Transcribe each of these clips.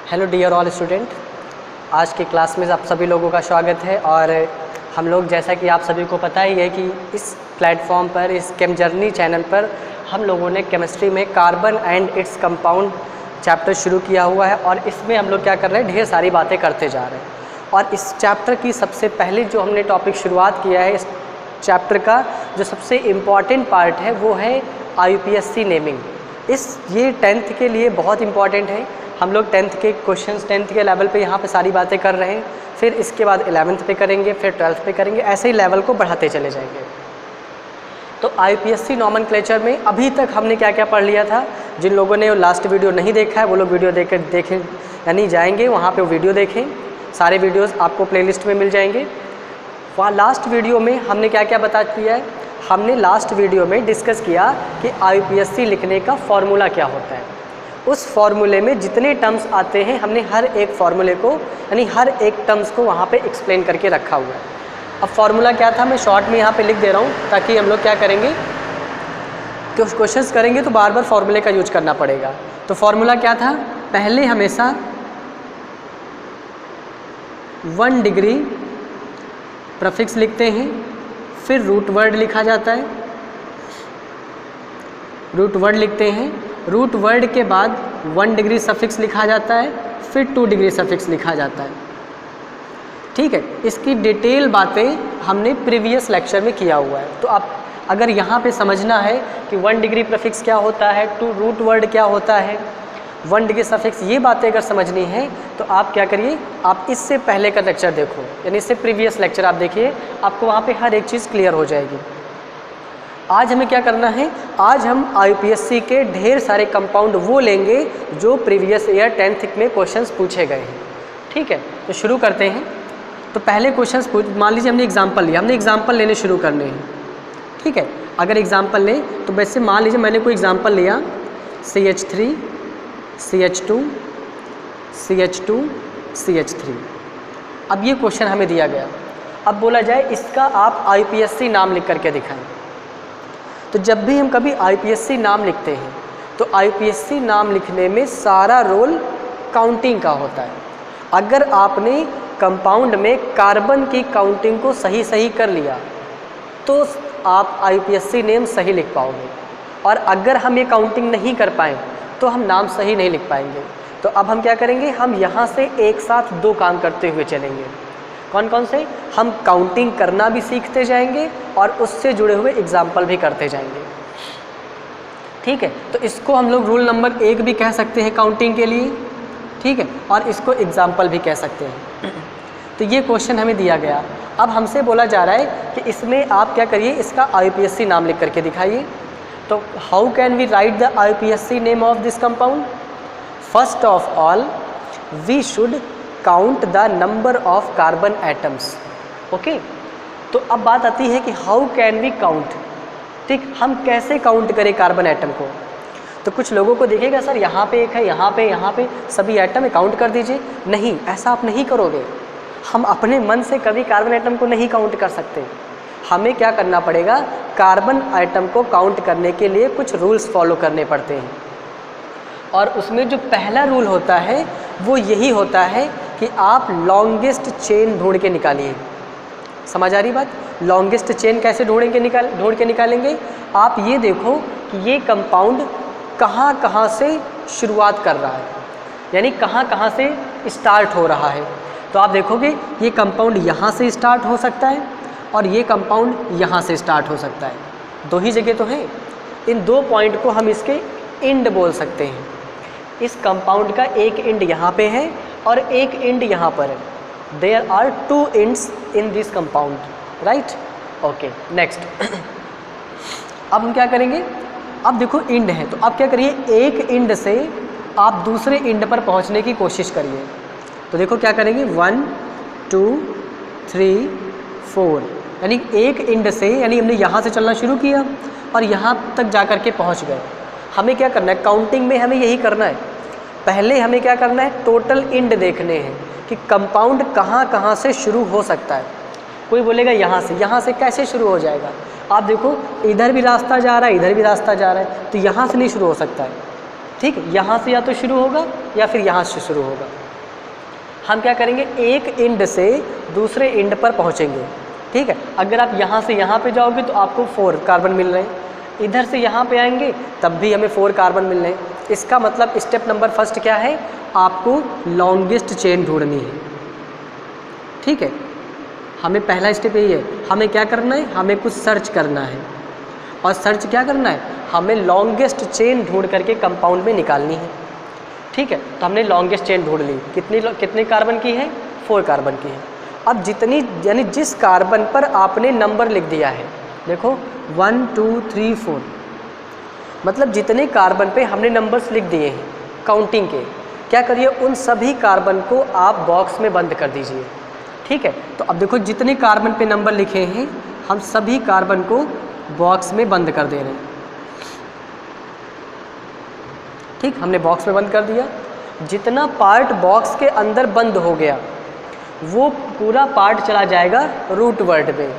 Hello dear all student, आज की class में आप सभी लोगों का स्वागत है। और हम लोग, जैसा कि आप सभी को पता ही है कि इस प्लेटफॉर्म पर, इस केम जर्नी चैनल पर हम लोगों ने केमिस्ट्री में carbon and its compound chapter शुरू किया हुआ है। और इसमें हम लोग क्या कर रहे हैं, ढेर सारी बातें करते जा रहे हैं। और इस चैप्टर की सबसे पहले जो हमने टॉपिक शुरुआत किया है, इस चैप्टर का जो सबसे इम्पॉर्टेंट पार्ट है वो है IUPAC नेमिंग। ये 10th के लिए बहुत इम्पॉर्टेंट है। हम लोग 10th के क्वेश्चंस 10th के लेवल पे यहाँ पे सारी बातें कर रहे हैं, फिर इसके बाद 11th पे करेंगे, फिर 12th पे करेंगे, ऐसे ही लेवल को बढ़ाते चले जाएंगे। तो IUPAC नॉमेनक्लेचर में अभी तक हमने क्या क्या पढ़ लिया था। जिन लोगों ने लास्ट वीडियो नहीं देखा है वो लोग वीडियो देखें, यानी जाएंगे वहाँ पे वीडियो देखें। सारे वीडियोस आपको प्लेलिस्ट में मिल जाएंगे। वहाँ लास्ट वीडियो में हमने क्या क्या बता दिया है। हमने लास्ट वीडियो में डिस्कस किया कि IUPAC लिखने का फॉर्मूला क्या होता है। उस फॉर्मूले में जितने टर्म्स आते हैं हमने हर एक फॉर्मूले को, यानी हर एक टर्म्स को वहाँ पे एक्सप्लेन करके रखा हुआ है। अब फॉर्मूला क्या था मैं शॉर्ट में यहाँ पे लिख दे रहा हूँ, ताकि हम लोग क्या करेंगे, कुछ क्वेश्चंस करेंगे तो बार बार फॉर्मूले का यूज करना पड़ेगा। तो फॉर्मूला क्या था, पहले हमेशा 1 डिग्री प्रीफिक्स लिखते हैं, फिर रूट वर्ड लिखा जाता है, रूट वर्ड लिखते हैं, रूट वर्ड के बाद 1 डिग्री सफिक्स लिखा जाता है, फिर 2 डिग्री सफिक्स लिखा जाता है। ठीक है, इसकी डिटेल बातें हमने प्रीवियस लेक्चर में किया हुआ है। तो आप अगर यहाँ पे समझना है कि 1 डिग्री प्रीफिक्स क्या होता है, 2 रूट वर्ड क्या होता है, 1 डिग्री सफिक्स, ये बातें अगर समझनी है तो आप क्या करिए, आप इससे पहले का लेक्चर देखो, यानी इससे प्रीवियस लेक्चर आप देखिए, आपको वहाँ पे हर एक चीज़ क्लियर हो जाएगी। आज हमें क्या करना है, आज हम IUPAC के ढेर सारे कंपाउंड वो लेंगे जो प्रीवियस ईयर 10th में क्वेश्चंस पूछे गए हैं। ठीक है, तो शुरू करते हैं। तो पहले क्वेश्चंस मान लीजिए हमने एग्जाम्पल लिया, हमने एग्जाम्पल लेने शुरू करने हैं। ठीक है, अगर एग्जाम्पल लें तो वैसे मान लीजिए मैंने कोई एग्जाम्पल लिया, CH3 CH2 CH2 CH3। अब ये क्वेश्चन हमें दिया गया, अब बोला जाए इसका आप IUPAC नाम लिख करके दिखाएं। तो जब भी हम कभी IUPAC नाम लिखते हैं तो IUPAC नाम लिखने में सारा रोल काउंटिंग का होता है। अगर आपने कंपाउंड में कार्बन की काउंटिंग को सही कर लिया तो आप IUPAC नेम सही लिख पाओगे, और अगर हम ये काउंटिंग नहीं कर पाएँ तो हम नाम सही नहीं लिख पाएंगे। तो अब हम क्या करेंगे, हम यहाँ से एक साथ 2 काम करते हुए चलेंगे। कौन कौन से, हम काउंटिंग करना भी सीखते जाएंगे और उससे जुड़े हुए एग्जाम्पल भी करते जाएंगे। ठीक है, तो इसको हम लोग रूल नंबर 1 भी कह सकते हैं काउंटिंग के लिए। ठीक है, और इसको एग्जाम्पल भी कह सकते हैं। तो ये क्वेश्चन हमें दिया गया, अब हमसे बोला जा रहा है कि इसमें आप क्या करिए, इसका IUPAC नाम लिख करके दिखाइए। तो how can we write the IUPAC name of this compound. First of all we should count the number of carbon atoms. Okay, तो अब बात आती है कि हाउ कैन वी काउंट। ठीक, हम कैसे काउंट करें कार्बन एटम को। तो कुछ लोगों को देखिएगा, सर यहाँ पे एक है, यहाँ पे सभी एटम काउंट कर दीजिए। नहीं, ऐसा आप नहीं करोगे। हम अपने मन से कभी कार्बन एटम को नहीं काउंट कर सकते। हमें क्या करना पड़ेगा, कार्बन एटम को काउंट करने के लिए कुछ रूल्स फॉलो करने पड़ते हैं। और उसमें जो पहला रूल होता है वो यही होता है कि आप लॉन्गेस्ट चेन ढूंढ के निकालिए। समझ आ रही बात, लॉन्गेस्ट चेन कैसे ढूंढ के निकालेंगे। आप ये देखो कि ये कंपाउंड कहाँ से शुरुआत कर रहा है, यानी कहाँ से स्टार्ट हो रहा है। तो आप देखोगे ये कंपाउंड यहाँ से स्टार्ट हो सकता है और ये कंपाउंड यहाँ से स्टार्ट हो सकता है। 2 ही जगह तो है। इन 2 पॉइंट को हम इसके एंड बोल सकते हैं। इस कंपाउंड का एक एंड यहाँ पे है और एक एंड यहाँ पर है। There are 2 ends in this compound, right. Okay, next. अब हम क्या करेंगे, अब देखो एंड है, तो आप क्या करिए, एक एंड से आप दूसरे एंड पर पहुँचने की कोशिश करिए। तो देखो क्या करेंगे, 1 2 3 4, यानी एक एंड से, यानी हमने यहाँ से चलना शुरू किया और यहाँ तक जा कर के पहुँच गए। हमें क्या करना है, काउंटिंग में हमें यही करना है। पहले हमें क्या करना है, टोटल एंड देखने हैं कि कंपाउंड कहाँ से शुरू हो सकता है। कोई बोलेगा यहाँ से कैसे शुरू हो जाएगा। आप देखो इधर भी रास्ता जा रहा है, इधर भी रास्ता जा रहा है, तो यहाँ से नहीं शुरू हो सकता है, ठीक है, यहाँ से या तो शुरू होगा या फिर यहाँ से शुरू होगा। हम क्या करेंगे, एक एंड से दूसरे एंड पर पहुँचेंगे, ठीक है। अगर आप यहाँ से यहाँ पे जाओगे तो आपको 4 कार्बन मिल रहे हैं, इधर से यहाँ पे आएंगे तब भी हमें 4 कार्बन मिल रहे हैं। इसका मतलब स्टेप नंबर फर्स्ट क्या है, आपको लॉन्गेस्ट चेन ढूंढनी है, ठीक है। हमें पहला स्टेप यही है, हमें क्या करना है, हमें कुछ सर्च करना है, और सर्च क्या करना है, हमें लॉन्गेस्ट चेन ढूंढ करके कंपाउंड में निकालनी है, ठीक है। तो हमने लॉन्गेस्ट चेन ढूंढ ली, कितने कार्बन की है, 4 कार्बन की है। अब जितनी यानी जिस कार्बन पर आपने नंबर लिख दिया है, देखो 1 2 3 4, मतलब जितने कार्बन पे हमने नंबर्स लिख दिए हैं काउंटिंग के, क्या करिए, उन सभी कार्बन को आप बॉक्स में बंद कर दीजिए, ठीक है। तो अब देखो जितने कार्बन पे नंबर लिखे हैं हम सभी कार्बन को बॉक्स में बंद कर दे रहे हैं, ठीक, हमने बॉक्स में बंद कर दिया। जितना पार्ट बॉक्स के अंदर बंद हो गया वो पूरा पार्ट चला जाएगा रूट वर्ड में,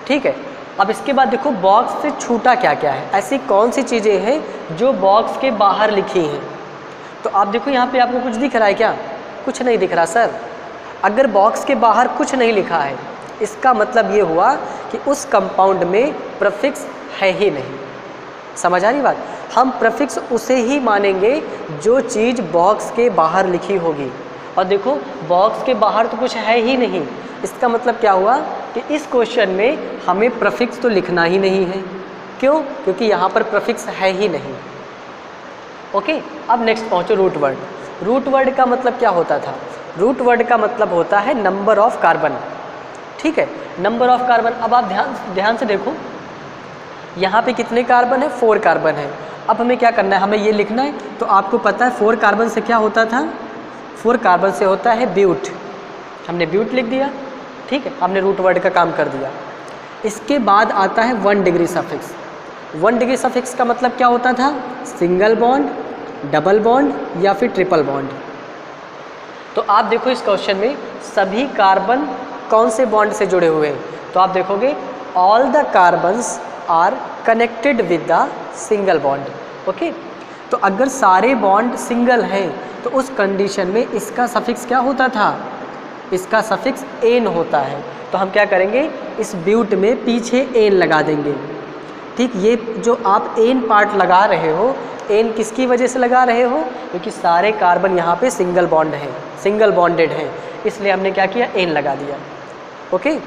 ठीक है। अब इसके बाद देखो बॉक्स से छूटा क्या क्या है, ऐसी कौन सी चीज़ें हैं जो बॉक्स के बाहर लिखी हैं। तो आप देखो यहाँ पे आपको कुछ दिख रहा है क्या, कुछ नहीं दिख रहा सर। अगर बॉक्स के बाहर कुछ नहीं लिखा है इसका मतलब ये हुआ कि उस कंपाउंड में प्रीफिक्स है ही नहीं। समझ आ रही बात, हम प्रीफिक्स उसे ही मानेंगे जो चीज़ बॉक्स के बाहर लिखी होगी, और देखो बॉक्स के बाहर तो कुछ है ही नहीं। इसका मतलब क्या हुआ कि इस क्वेश्चन में हमें प्रीफिक्स तो लिखना ही नहीं है, क्यों, क्योंकि यहाँ पर प्रीफिक्स है ही नहीं। ओके, अब नेक्स्ट पहुँचो रूट वर्ड। रूट वर्ड का मतलब क्या होता था, रूट वर्ड का मतलब होता है नंबर ऑफ कार्बन, ठीक है, नंबर ऑफ कार्बन। अब आप ध्यान से देखो यहाँ पे कितने कार्बन है, 4 कार्बन है। अब हमें क्या करना है, हमें ये लिखना है। तो आपको पता है 4 कार्बन से क्या होता था, 4 कार्बन से होता है ब्यूट, हमने ब्यूट लिख दिया, ठीक है, हमने रूट वर्ड का काम कर दिया। इसके बाद आता है 1 डिग्री सफिक्स। 1 डिग्री सफिक्स का मतलब क्या होता था, सिंगल बॉन्ड, डबल बॉन्ड या फिर ट्रिपल बॉन्ड। तो आप देखो इस क्वेश्चन में सभी कार्बन कौन से बॉन्ड से जुड़े हुए हैं, तो आप देखोगे all the carbons are connected with the single bond. Okay, तो अगर सारे बॉन्ड सिंगल हैं तो उस कंडीशन में इसका सफिक्स क्या होता था, इसका सफिक्स एन होता है। तो हम क्या करेंगे, इस ब्यूट में पीछे एन लगा देंगे, ठीक। ये जो आप एन पार्ट लगा रहे हो, एन किसकी वजह से लगा रहे हो, क्योंकि सारे कार्बन यहाँ पे सिंगल बॉन्ड हैं, सिंगल बॉन्डेड हैं, इसलिए हमने क्या किया, एन लगा दिया। ओके,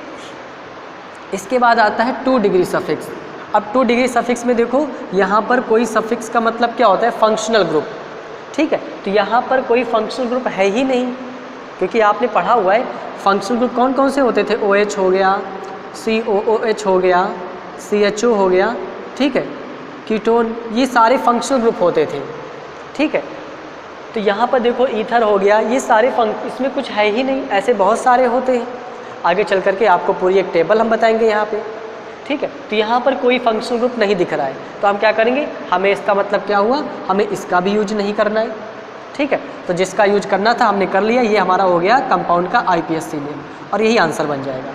इसके बाद आता है 2 डिग्री सफिक्स। अब 2 डिग्री सफिक्स में देखो यहाँ पर कोई सफिक्स का मतलब क्या होता है, फंक्शनल ग्रुप, ठीक है। तो यहाँ पर कोई फंक्शनल ग्रुप है ही नहीं, क्योंकि आपने पढ़ा हुआ है फंक्शनल ग्रुप कौन कौन से होते थे, OH हो गया, COOH हो गया, CHO हो गया, ठीक है, कीटोन, ये सारे फंक्शनल ग्रुप होते थे, ठीक है। तो यहाँ पर देखो ईथर हो गया, ये सारे इसमें कुछ है ही नहीं, ऐसे बहुत सारे होते हैं। आगे चल करके आपको पूरी एक टेबल हम बताएंगे यहाँ पे, ठीक है। तो यहाँ पर कोई फंक्शनल ग्रुप नहीं दिख रहा है, तो हम क्या करेंगे, हमें इसका मतलब क्या हुआ, हमें इसका भी यूज नहीं करना है, ठीक है। तो जिसका यूज करना था हमने कर लिया, ये हमारा हो गया कंपाउंड का IPSC नेम, और यही आंसर बन जाएगा।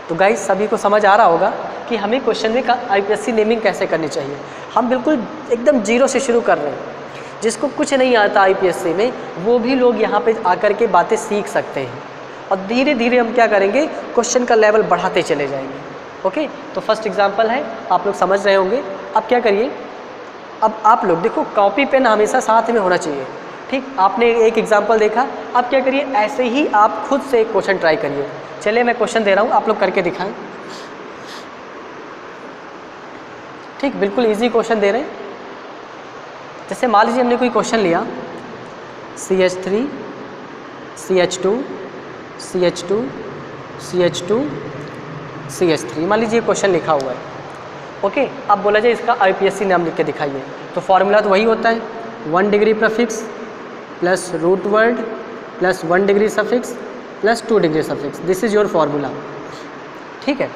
तो गाइस सभी को समझ आ रहा होगा कि हमें क्वेश्चन में IPSC नेमिंग कैसे करनी चाहिए। हम बिल्कुल एकदम जीरो से शुरू कर रहे हैं, जिसको कुछ नहीं आता IPSC में वो भी लोग यहाँ पे आकर के बातें सीख सकते हैं, और धीरे धीरे हम क्या करेंगे, क्वेश्चन का लेवल बढ़ाते चले जाएंगे। ओके, तो फर्स्ट एग्जांपल है, आप लोग समझ रहे होंगे। अब क्या करिए, अब आप लोग देखो कॉपी पेन हमेशा साथ में होना चाहिए, ठीक। आपने एक एग्जांपल देखा, अब क्या करिए, ऐसे ही आप खुद से एक क्वेश्चन ट्राई करिए। चलिए मैं क्वेश्चन दे रहा हूँ, आप लोग करके दिखाएं, ठीक, बिल्कुल इजी क्वेश्चन दे रहे हैं। जैसे मान लीजिए हमने कोई क्वेश्चन लिया, CH3 CH2 CH2 CH2 CH3, मान लीजिए क्वेश्चन लिखा हुआ है। ओके, अब बोला जाए इसका IPSC नाम लिख के दिखाइए, तो फॉर्मूला तो वही होता है, 1 degree prefix plus root word plus 1 degree suffix plus 2 degree suffix, this is your formula, ठीक है।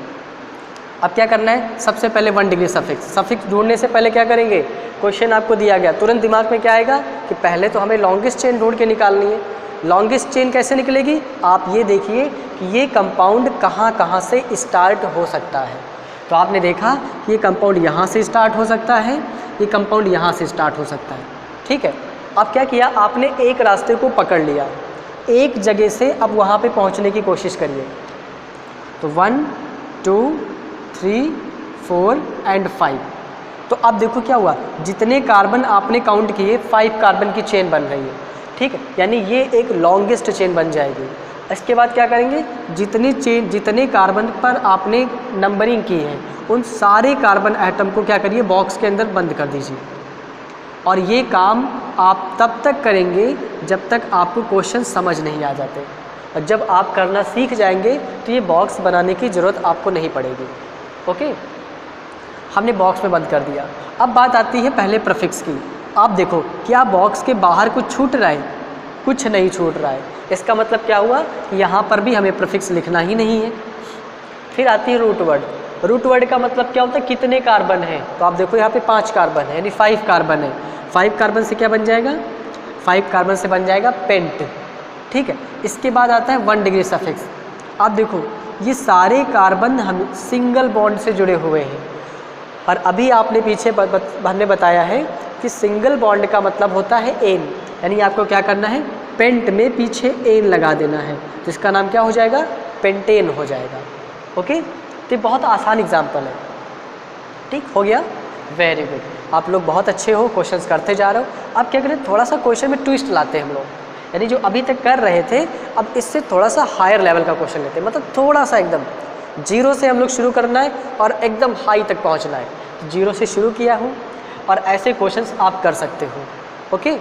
अब क्या करना है, सबसे पहले 1 डिग्री सफिक्स, सफिक्स ढूंढने से पहले क्या करेंगे, क्वेश्चन आपको दिया गया, तुरंत दिमाग में क्या आएगा कि पहले तो हमें लॉन्गेस्ट चेन ढूंढ के निकालनी है। लॉन्गेस्ट चेन कैसे निकलेगी, आप ये देखिए कि ये कंपाउंड कहाँ कहाँ से स्टार्ट हो सकता है। तो आपने देखा कि ये कंपाउंड यहाँ से स्टार्ट हो सकता है, ये कंपाउंड यहाँ से स्टार्ट हो सकता है। ठीक है, अब क्या किया आपने, एक रास्ते को पकड़ लिया, एक जगह से अब वहाँ पे पहुँचने की कोशिश करिए। तो 1 2 3 4 एंड 5। तो अब देखो क्या हुआ, जितने कार्बन आपने काउंट किए 5 कार्बन की चेन बन रही है। ठीक है, यानी ये एक लॉन्गेस्ट चेन बन जाएगी। इसके बाद क्या करेंगे, जितने कार्बन पर आपने नंबरिंग की है उन सारे कार्बन एटम को क्या करिए, बॉक्स के अंदर बंद कर दीजिए। और ये काम आप तब तक करेंगे जब तक आपको क्वेश्चन समझ नहीं आ जाते, और जब आप करना सीख जाएंगे तो ये बॉक्स बनाने की ज़रूरत आपको नहीं पड़ेगी। ओके, हमने बॉक्स में बंद कर दिया। अब बात आती है पहले प्रीफिक्स की। आप देखो क्या बॉक्स के बाहर कुछ छूट रहा है, कुछ नहीं छूट रहा है। इसका मतलब क्या हुआ, यहाँ पर भी हमें प्रीफिक्स लिखना ही नहीं है। फिर आती है रूट वर्ड। रूट वर्ड का मतलब क्या होता है, कितने कार्बन हैं। तो आप देखो यहाँ पे 5 कार्बन है, यानी 5 कार्बन है। 5 कार्बन से क्या बन जाएगा, 5 कार्बन से बन जाएगा पेंट। ठीक है, इसके बाद आता है 1 डिग्री सफिक्स। आप देखो ये सारे कार्बन हम सिंगल बॉन्ड से जुड़े हुए हैं, और अभी आपने पीछे हमने बताया है कि सिंगल बॉन्ड का मतलब होता है एन, यानी आपको क्या करना है, पेंट में पीछे एन लगा देना है, तो इसका नाम क्या हो जाएगा, पेंटेन हो जाएगा। ओके, तो बहुत आसान एग्जाम्पल है। ठीक हो गया, वेरी गुड, आप लोग बहुत अच्छे हो, क्वेश्चंस करते जा रहे हो। अब क्या करें, थोड़ा सा क्वेश्चन में ट्विस्ट लाते हैं हम लोग, यानी जो अभी तक कर रहे थे अब इससे थोड़ा सा हायर लेवल का क्वेश्चन लेते हैं, मतलब थोड़ा सा एकदम 0 से हम लोग शुरू करना है और एकदम हाई तक पहुंचना है। तो 0 से शुरू किया हूँ और ऐसे क्वेश्चंस आप कर सकते हो। ओके,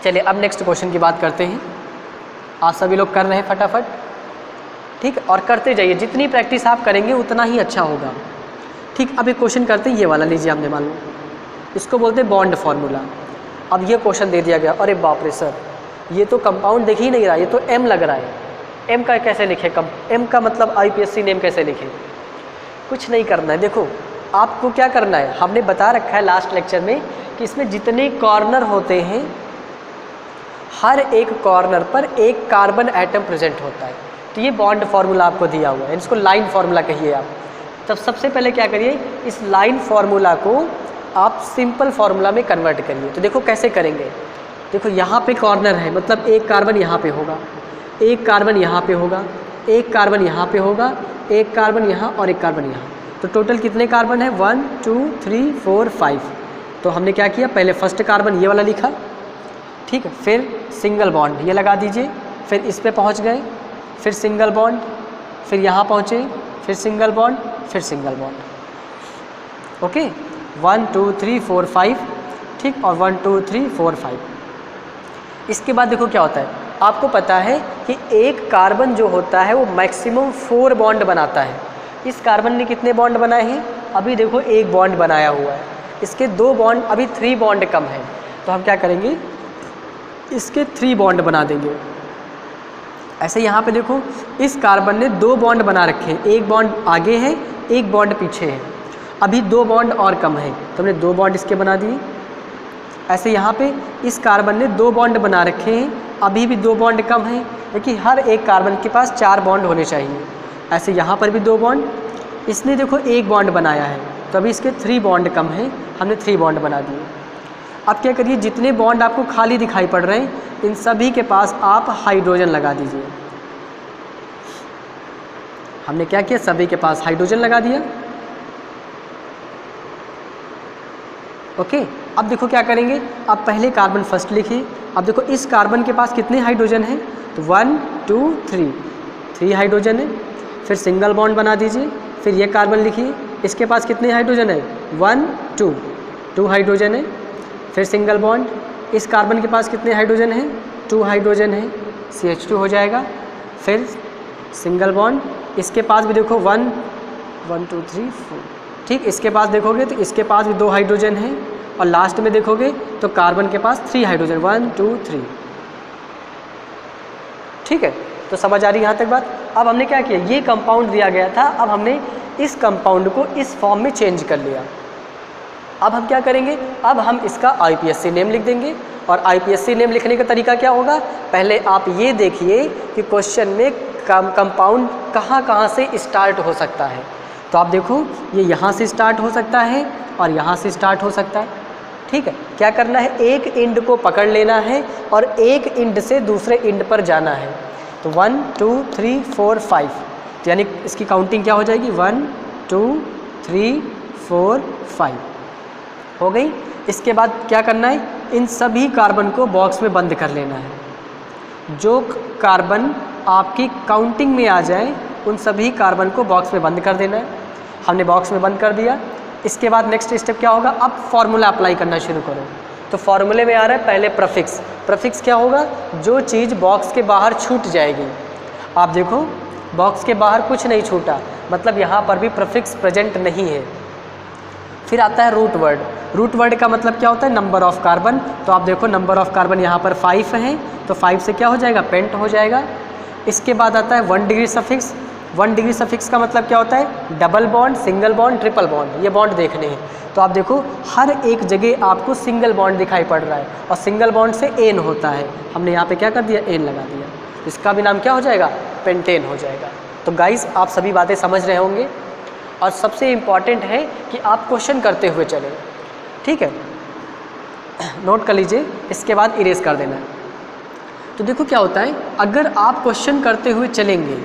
चलिए अब नेक्स्ट क्वेश्चन की बात करते हैं। आप सभी लोग कर रहे हैं फटाफट, ठीक, और करते जाइए, जितनी प्रैक्टिस आप करेंगे उतना ही अच्छा होगा। ठीक, अब एक क्वेश्चन करते हैं, ये वाला लीजिए, हमने मान लो इसको बोलते हैं बॉन्ड फार्मूला। अब ये क्वेश्चन दे दिया गया, अरे बाप रे सर, ये तो कंपाउंड दिख ही नहीं रहा, ये तो एम लग रहा है। एम का कैसे लिखे, एम का मतलब आईपीएससी नेम कैसे लिखे। कुछ नहीं करना है, देखो आपको क्या करना है, हमने बता रखा है लास्ट लेक्चर में कि इसमें जितने कॉर्नर होते हैं हर एक कॉर्नर पर एक कार्बन एटम प्रेजेंट होता है। तो ये बॉन्ड फार्मूला आपको दिया हुआ है, इसको लाइन फार्मूला कहिए आप। तब सबसे पहले क्या करिए, इस लाइन फार्मूला को आप सिंपल फार्मूला में कन्वर्ट करिए। तो देखो कैसे करेंगे, देखो यहाँ पे कॉर्नर है, मतलब एक कार्बन यहाँ पे होगा, एक कार्बन यहाँ पे होगा, एक कार्बन यहाँ पे होगा, एक कार्बन यहाँ और एक कार्बन यहाँ। तो टोटल कितने कार्बन है, 1 2 3 4 5। तो हमने क्या किया, पहले फर्स्ट कार्बन ये वाला लिखा, ठीक है, फिर सिंगल बॉन्ड ये लगा दीजिए, फिर इस पे पहुँच गए, फिर सिंगल बॉन्ड, फिर यहाँ पहुँचे, फिर सिंगल बॉन्ड, फिर सिंगल बॉन्ड। ओके, 1 2 3 4 5, ठीक, और 1 2 3 4 5। इसके बाद देखो क्या होता है, आपको पता है कि एक कार्बन जो होता है वो मैक्सिमम 4 बॉन्ड बनाता है। इस कार्बन ने कितने बॉन्ड बनाए हैं, अभी देखो एक बॉन्ड बनाया हुआ है, इसके 2 बॉन्ड, अभी 3 बॉन्ड कम है। तो हम क्या करेंगे, इसके 3 बॉन्ड बना देंगे। ऐसे यहाँ पे देखो इस कार्बन ने 2 बॉन्ड बना रखे हैं, एक बॉन्ड आगे है, एक बॉन्ड पीछे है, अभी 2 बॉन्ड और कम है, तो हमने 2 बॉन्ड इसके बना दिए। ऐसे यहाँ पे इस कार्बन ने 2 बॉन्ड बना रखे हैं, अभी भी 2 बॉन्ड कम है, क्योंकि हर एक कार्बन के पास 4 बॉन्ड होने चाहिए। ऐसे यहाँ पर भी 2 बॉन्ड, इसने देखो एक बॉन्ड बनाया है, तो अभी इसके 3 बॉन्ड कम हैं, हमने 3 बॉन्ड बना दिए। अब क्या करिए, जितने बॉन्ड आपको खाली दिखाई पड़ रहे हैं इन सभी के पास आप हाइड्रोजन लगा दीजिए। हमने क्या किया, सभी के पास हाइड्रोजन लगा दिया। ओके, अब देखो क्या करेंगे, अब पहले कार्बन फर्स्ट लिखिए। अब देखो इस कार्बन के पास कितने हाइड्रोजन हैं, तो 1 2 3 हाइड्रोजन है। फिर सिंगल बॉन्ड बना दीजिए, फिर ये कार्बन लिखिए, इसके पास कितने हाइड्रोजन है, 1 2 हाइड्रोजन है। फिर सिंगल बॉन्ड, इस कार्बन के पास कितने हाइड्रोजन हैं, 2 हाइड्रोजन है, CH2 हो जाएगा। फिर सिंगल बॉन्ड, इसके पास भी देखो 1 2 3 4, ठीक, इसके पास देखोगे तो इसके पास भी 2 हाइड्रोजन है, और लास्ट में देखोगे तो कार्बन के पास 3 हाइड्रोजन, 1 2 3। ठीक है, तो समझ आ रही यहाँ तक बात। अब हमने क्या किया, ये कंपाउंड दिया गया था, अब हमने इस कंपाउंड को इस फॉर्म में चेंज कर लिया। अब हम क्या करेंगे, अब हम इसका आईपीएससी नेम लिख देंगे। और आईपीएससी नेम लिखने का तरीका क्या होगा, पहले आप ये देखिए कि क्वेश्चन में कंपाउंड कहाँ कहाँ से स्टार्ट हो सकता है। तो आप देखो ये यहाँ से स्टार्ट हो सकता है और यहाँ से स्टार्ट हो सकता है। ठीक है, क्या करना है, एक इंड को पकड़ लेना है और एक इंड से दूसरे इंड पर जाना है। तो 1 2 3 4 5, तो यानी इसकी काउंटिंग क्या हो जाएगी, 1 2 3 4 5 हो गई। इसके बाद क्या करना है, इन सभी कार्बन को बॉक्स में बंद कर लेना है। जो कार्बन आपकी काउंटिंग में आ जाए उन सभी कार्बन को बॉक्स में बंद कर देना है। हमने बॉक्स में बंद कर दिया। इसके बाद नेक्स्ट स्टेप क्या होगा, अब फॉर्मूला अप्लाई करना शुरू करो। तो फॉर्मूले में आ रहा है पहले प्रफिक्स। प्रफिक्स क्या होगा, जो चीज़ बॉक्स के बाहर छूट जाएगी। आप देखो बॉक्स के बाहर कुछ नहीं छूटा, मतलब यहाँ पर भी प्रफिक्स प्रेजेंट नहीं है। फिर आता है रूट वर्ड। रूट वर्ड का मतलब क्या होता है, नंबर ऑफ कार्बन। तो आप देखो नंबर ऑफ कार्बन यहाँ पर 5 है, तो 5 से क्या हो जाएगा, पेंट हो जाएगा। इसके बाद आता है 1 डिग्री सफिक्स। 1 डिग्री सफिक्स का मतलब क्या होता है, double bond, single bond, triple bond, ये बॉन्ड देखने हैं। तो आप देखो हर एक जगह आपको सिंगल बॉन्ड दिखाई पड़ रहा है और सिंगल बॉन्ड से एन होता है। हमने यहाँ पे क्या कर दिया, एन लगा दिया। इसका भी नाम क्या हो जाएगा, पेंटेन हो जाएगा। तो गाइस आप सभी बातें समझ रहे होंगे और सबसे इम्पॉर्टेंट है कि आप क्वेश्चन करते हुए चलें। ठीक है, नोट कर लीजिए, इसके बाद इरेज कर देना। तो देखो क्या होता है, अगर आप क्वेश्चन करते हुए चलेंगे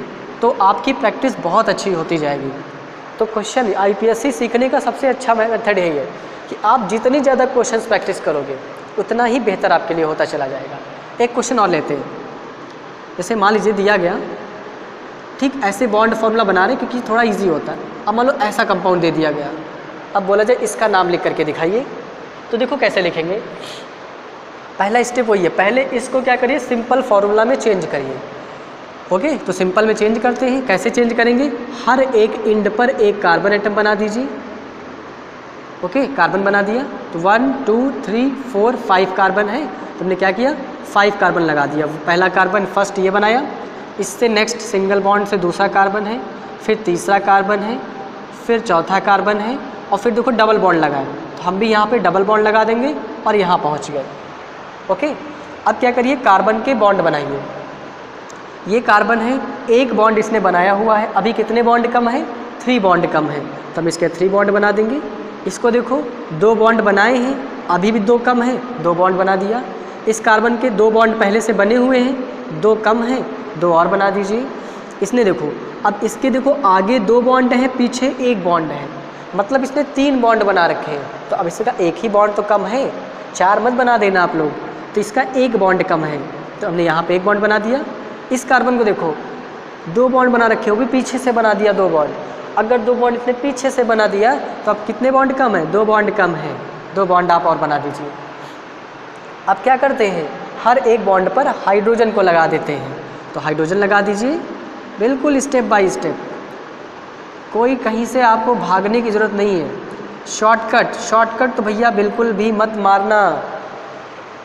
तो आपकी प्रैक्टिस बहुत अच्छी होती जाएगी। तो क्वेश्चन आईपीएससी सीखने का सबसे अच्छा मेथड है ये कि आप जितनी ज़्यादा क्वेश्चंस प्रैक्टिस करोगे उतना ही बेहतर आपके लिए होता चला जाएगा। एक क्वेश्चन और लेते हैं, जैसे मान लीजिए दिया गया, ठीक ऐसे बॉन्ड फॉर्मूला बना रहे क्योंकि थोड़ा इजी होता है। अब मान लो ऐसा कंपाउंड दे दिया गया, अब बोला जाए इसका नाम लिख करके दिखाइए। तो देखो कैसे लिखेंगे, पहला स्टेप वही है, पहले इसको क्या करिए, सिंपल फार्मूला में चेंज करिए। ओके, तो सिंपल में चेंज करते हैं। कैसे चेंज करेंगे, हर एक इंड पर एक कार्बन एटम बना दीजिए। ओके, कार्बन बना दिया। तो 1 2 3 4 5 कार्बन है, तुमने क्या किया, 5 कार्बन लगा दिया। पहला कार्बन फर्स्ट ये बनाया, इससे नेक्स्ट सिंगल बॉन्ड से दूसरा कार्बन है, फिर तीसरा कार्बन है, फिर चौथा कार्बन है और फिर देखो डबल बॉन्ड लगाए। तो हम भी यहाँ पे डबल बॉन्ड लगा देंगे और यहाँ पहुँच गए। ओके, अब क्या करिए, कार्बन के बॉन्ड बनाइए। ये कार्बन है, एक बॉन्ड इसने बनाया हुआ है, अभी कितने बॉन्ड कम है, 3 बॉन्ड कम है, तो हम इसके 3 बॉन्ड बना देंगे। इसको देखो 2 बॉन्ड बनाए हैं, अभी भी 2 कम है, 2 बॉन्ड बना दिया। इस कार्बन के 2 बॉन्ड पहले से बने हुए हैं, 2 कम हैं, 2 और बना दीजिए। इसने देखो, अब इसके देखो आगे 2 बॉन्ड हैं, पीछे 1 बॉन्ड है, मतलब इसने 3 बॉन्ड बना रखे हैं। तो अब इसका एक ही बॉन्ड तो कम है, 4 मत बना देना आप लोग, तो इसका 1 बॉन्ड कम है, तो हमने यहाँ पे 1 बॉन्ड बना दिया। इस कार्बन को देखो 2 बॉन्ड बना रखे, वो भी पीछे से बना दिया 2 बॉन्ड। अगर 2 बॉन्ड इसने पीछे से बना दिया तो अब कितने बॉन्ड कम है, 2 बॉन्ड कम है, 2 बॉन्ड आप और बना दीजिए। अब क्या करते हैं, हर एक बॉन्ड पर हाइड्रोजन को लगा देते हैं। तो हाइड्रोजन लगा दीजिए, बिल्कुल स्टेप बाय स्टेप, कोई कहीं से आपको भागने की ज़रूरत नहीं है। शॉर्टकट तो भैया बिल्कुल भी मत मारना,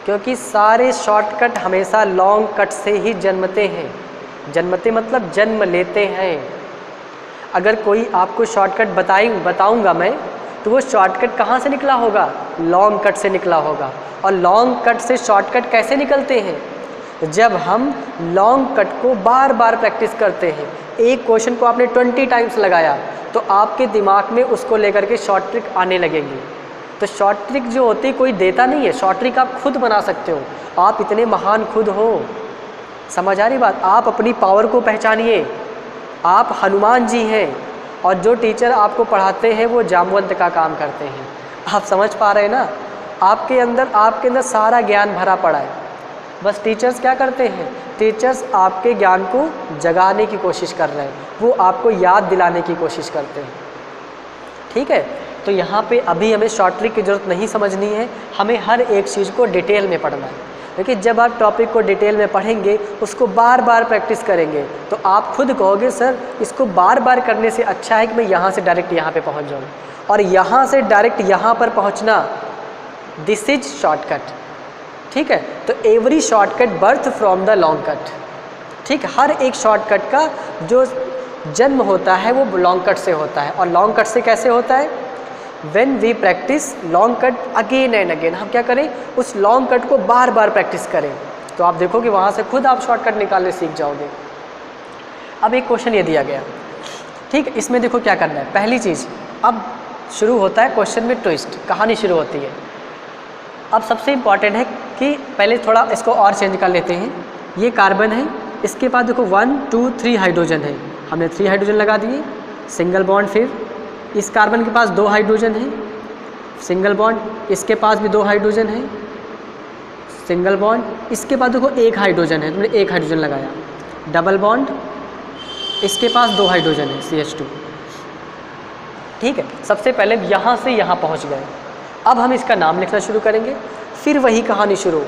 क्योंकि सारे शॉर्टकट हमेशा लॉन्ग कट से ही जन्मते हैं। जन्मते मतलब जन्म लेते हैं। अगर कोई आपको शॉर्टकट बताऊंगा मैं, तो वो शॉर्टकट कहाँ से निकला होगा, लॉन्ग कट से निकला होगा। और लॉन्ग कट से शॉर्टकट कैसे निकलते हैं, जब हम लॉन्ग कट को बार बार प्रैक्टिस करते हैं। एक क्वेश्चन को आपने 20 टाइम्स लगाया तो आपके दिमाग में उसको लेकर के शॉर्ट ट्रिक आने लगेंगी। तो शॉर्ट ट्रिक जो होती है कोई देता नहीं है, शॉर्ट ट्रिक आप खुद बना सकते हो। आप इतने महान खुद हो, समझ आ रही बात। आप अपनी पावर को पहचानिए, आप हनुमान जी हैं और जो टीचर आपको पढ़ाते हैं वो जामवंत का काम करते हैं। आप समझ पा रहे हैं ना, आपके अंदर सारा ज्ञान भरा पड़ा है। बस टीचर्स क्या करते हैं, टीचर्स आपके ज्ञान को जगाने की कोशिश कर रहे हैं, वो आपको याद दिलाने की कोशिश करते हैं। ठीक है, तो यहाँ पे अभी हमें शॉर्ट ट्रिक की ज़रूरत नहीं समझनी है, हमें हर एक चीज़ को डिटेल में पढ़ना है। क्योंकि जब आप टॉपिक को डिटेल में पढ़ेंगे, उसको बार बार प्रैक्टिस करेंगे, तो आप खुद कहोगे सर इसको बार बार करने से अच्छा है कि मैं यहाँ से डायरेक्ट यहाँ पे पहुँच जाऊँ, और यहाँ से डायरेक्ट यहाँ पर पहुँचना, दिस इज शॉर्टकट। ठीक है, तो every shortcut birth from the long cut. ठीक, हर एक शॉर्टकट का जो जन्म होता है वो लॉन्ग कट से होता है। और लॉन्ग कट से कैसे होता है, when we practice long cut again and again. हम क्या करें, उस लॉन्ग कट को बार बार प्रैक्टिस करें, तो आप देखोगे वहाँ से खुद आप शॉर्टकट निकालने सीख जाओगे। अब एक क्वेश्चन ये दिया गया, ठीक है, इसमें देखो क्या करना है। पहली चीज़, अब शुरू होता है क्वेश्चन में ट्विस्ट, कहानी शुरू होती है। अब सबसे इम्पॉर्टेंट है कि पहले थोड़ा इसको और चेंज कर लेते हैं। ये कार्बन है, इसके बाद देखो 1 2 3 हाइड्रोजन है, हमने 3 हाइड्रोजन लगा दिए, सिंगल बॉन्ड। फिर इस कार्बन के पास 2 हाइड्रोजन है, सिंगल बॉन्ड, इसके पास भी 2 हाइड्रोजन है, सिंगल बॉन्ड। इसके बाद देखो 1 हाइड्रोजन है, तुमने 1 हाइड्रोजन लगाया, डबल बॉन्ड, इसके पास 2 हाइड्रोजन है, CH2। ठीक है, सबसे पहले यहाँ से यहाँ पहुँच गए। अब हम इसका नाम लिखना शुरू करेंगे, फिर वही कहानी शुरू।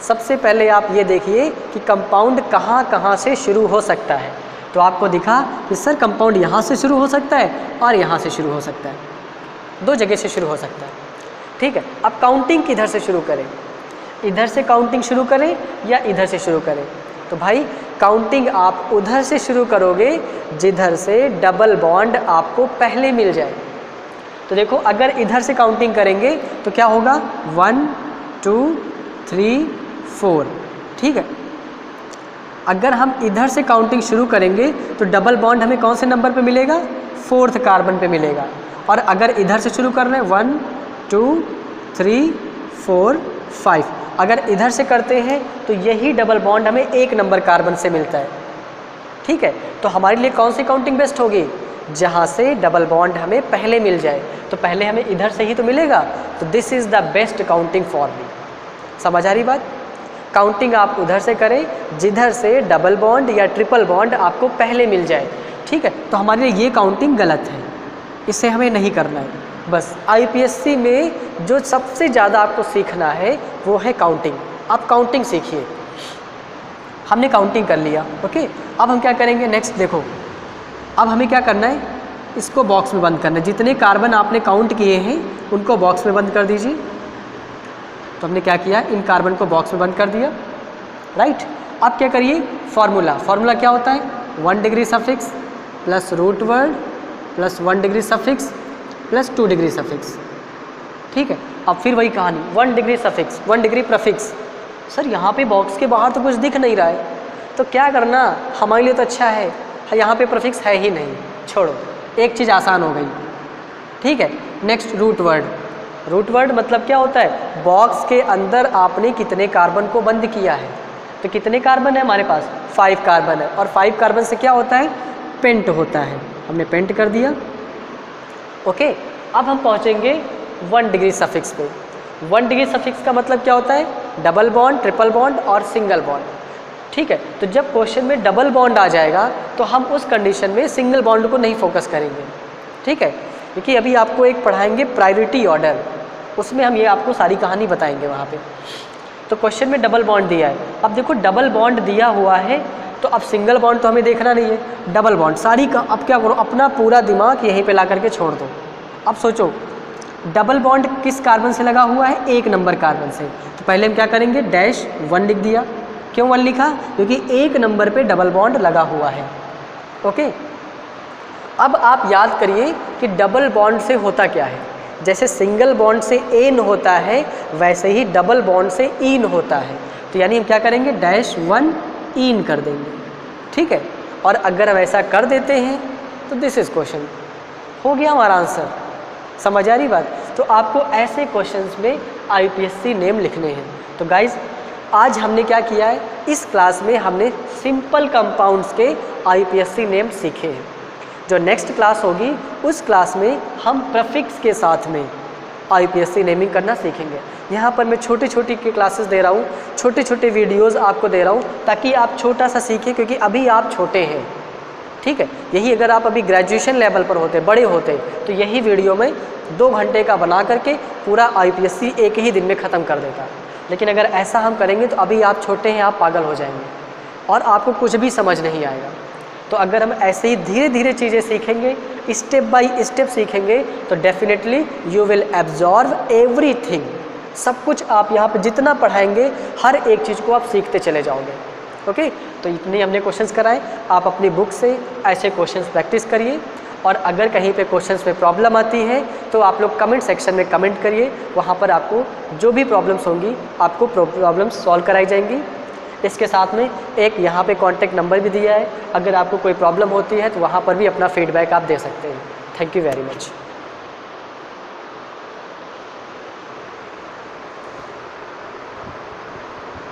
सबसे पहले आप ये देखिए कि कंपाउंड कहाँ कहाँ से शुरू हो सकता है। तो आपको दिखा कि सर कंपाउंड यहाँ से शुरू हो सकता है और यहाँ से शुरू हो सकता है, 2 जगह से शुरू हो सकता है। ठीक है, अब काउंटिंग किधर से शुरू करें, इधर से काउंटिंग शुरू करें या इधर से शुरू करें? तो भाई काउंटिंग आप उधर से शुरू करोगे जिधर से डबल बॉन्ड आपको पहले मिल जाए। तो देखो अगर इधर से काउंटिंग करेंगे तो क्या होगा, 1 2 3 4। ठीक है, अगर हम इधर से काउंटिंग शुरू करेंगे तो डबल बॉन्ड हमें कौन से नंबर पे मिलेगा, 4th कार्बन पे मिलेगा। और अगर इधर से शुरू कर रहे हैं 1 2 3 4 5, अगर इधर से करते हैं तो यही डबल बॉन्ड हमें 1 नंबर कार्बन से मिलता है। ठीक है, तो हमारे लिए कौन सी काउंटिंग बेस्ट होगी, जहाँ से डबल बॉन्ड हमें पहले मिल जाए। तो पहले हमें इधर से ही तो मिलेगा, तो this is the best counting for me. समझ आ रही बात? काउंटिंग आप उधर से करें जिधर से डबल बॉन्ड या ट्रिपल बॉन्ड आपको पहले मिल जाए। ठीक है, तो हमारे लिए ये काउंटिंग गलत है, इसे हमें नहीं करना है। बस IPSC में जो सबसे ज़्यादा आपको सीखना है वो है काउंटिंग। आप काउंटिंग सीखिए। हमने काउंटिंग कर लिया, ओके। अब हम क्या करेंगे नेक्स्ट, देखो अब हमें क्या करना है, इसको बॉक्स में बंद करना है। जितने कार्बन आपने काउंट किए हैं उनको बॉक्स में बंद कर दीजिए। तो हमने क्या किया, इन कार्बन को बॉक्स में बंद कर दिया, राइट। अब क्या करिए, फार्मूला क्या होता है, 1 degree suffix plus root word plus 1 degree suffix plus 2 degree suffix. ठीक है, अब फिर वही कहानी, 1 degree suffix 1 degree prefix. Sir यहाँ पे बॉक्स के बाहर तो कुछ दिख नहीं रहा है, तो क्या करना, हमारे लिए तो अच्छा है यहाँ पे प्रफिक्स है ही नहीं, छोड़ो, एक चीज़ आसान हो गई। ठीक है, नेक्स्ट रूट वर्ड मतलब क्या होता है, बॉक्स के अंदर आपने कितने कार्बन को बंद किया है। तो कितने कार्बन है हमारे पास, 5 कार्बन है, और 5 कार्बन से क्या होता है, पेंट होता है। हमने पेंट कर दिया, ओके। अब हम पहुंचेंगे 1 डिग्री सफिक्स पे। 1 डिग्री सफिक्स का मतलब क्या होता है, डबल बॉन्ड, ट्रिपल बॉन्ड और सिंगल बॉन्ड। ठीक है, तो जब क्वेश्चन में डबल बॉन्ड आ जाएगा तो हम उस कंडीशन में सिंगल बॉन्ड को नहीं फोकस करेंगे। ठीक है, क्योंकि अभी आपको एक पढ़ाएंगे प्रायोरिटी ऑर्डर, उसमें हम ये आपको सारी कहानी बताएंगे वहाँ पे। तो क्वेश्चन में डबल बॉन्ड दिया है, अब देखो डबल बॉन्ड दिया हुआ है तो अब सिंगल बॉन्ड तो हमें देखना नहीं है, डबल बॉन्ड सारी का। अब क्या करो, अपना पूरा दिमाग यहीं पे ला करके छोड़ दो। अब सोचो डबल बॉन्ड किस कार्बन से लगा हुआ है, 1 नंबर कार्बन से। तो पहले हम क्या करेंगे, डैश 1 लिख दिया। क्यों 1 लिखा, क्योंकि 1 नंबर पे डबल बॉन्ड लगा हुआ है, ओके। अब आप याद करिए कि डबल बॉन्ड से होता क्या है, जैसे सिंगल बॉन्ड से एन होता है वैसे ही डबल बॉन्ड से ईन होता है। तो यानी हम क्या करेंगे, डैश 1 ईन कर देंगे। ठीक है, और अगर वैसा कर देते हैं तो दिस इज क्वेश्चन, हो गया हमारा आंसर। समझ आ रही बात? तो आपको ऐसे क्वेश्चंस में IPSC नेम लिखने हैं। तो गाइज आज हमने क्या किया है, इस क्लास में हमने सिंपल कंपाउंड्स के IPSC नेम सीखे हैं। जो नेक्स्ट क्लास होगी उस क्लास में हम प्रीफिक्स के साथ में IPSC नेमिंग करना सीखेंगे। यहाँ पर मैं छोटी छोटी के क्लासेस दे रहा हूँ, छोटे छोटे वीडियोस आपको दे रहा हूँ ताकि आप छोटा सा सीखें, क्योंकि अभी आप छोटे हैं। ठीक है, यही अगर आप अभी ग्रेजुएशन लेवल पर होते, बड़े होते, तो यही वीडियो में 2 घंटे का बना करके पूरा IPSC एक ही दिन में ख़त्म कर देता। लेकिन अगर ऐसा हम करेंगे तो अभी आप छोटे हैं, आप पागल हो जाएंगे और आपको कुछ भी समझ नहीं आएगा। तो अगर हम ऐसे ही धीरे धीरे चीज़ें सीखेंगे, स्टेप बाय स्टेप सीखेंगे, तो definitely you will absorb everything. सब कुछ आप यहाँ पे जितना पढ़ाएंगे हर एक चीज़ को आप सीखते चले जाओगे, ओके। तो इतने हमने क्वेश्चंस कराए, आप अपनी बुक से ऐसे क्वेश्चंस प्रैक्टिस करिए। और अगर कहीं पे क्वेश्चंस में प्रॉब्लम आती है तो आप लोग कमेंट सेक्शन में कमेंट करिए, वहाँ पर आपको जो भी प्रॉब्लम्स होंगी आपको प्रॉब्लम्स सॉल्व कराई जाएंगी। इसके साथ में एक यहाँ पे कॉन्टैक्ट नंबर भी दिया है, अगर आपको कोई प्रॉब्लम होती है तो वहाँ पर भी अपना फीडबैक आप दे सकते हैं। Thank you very much.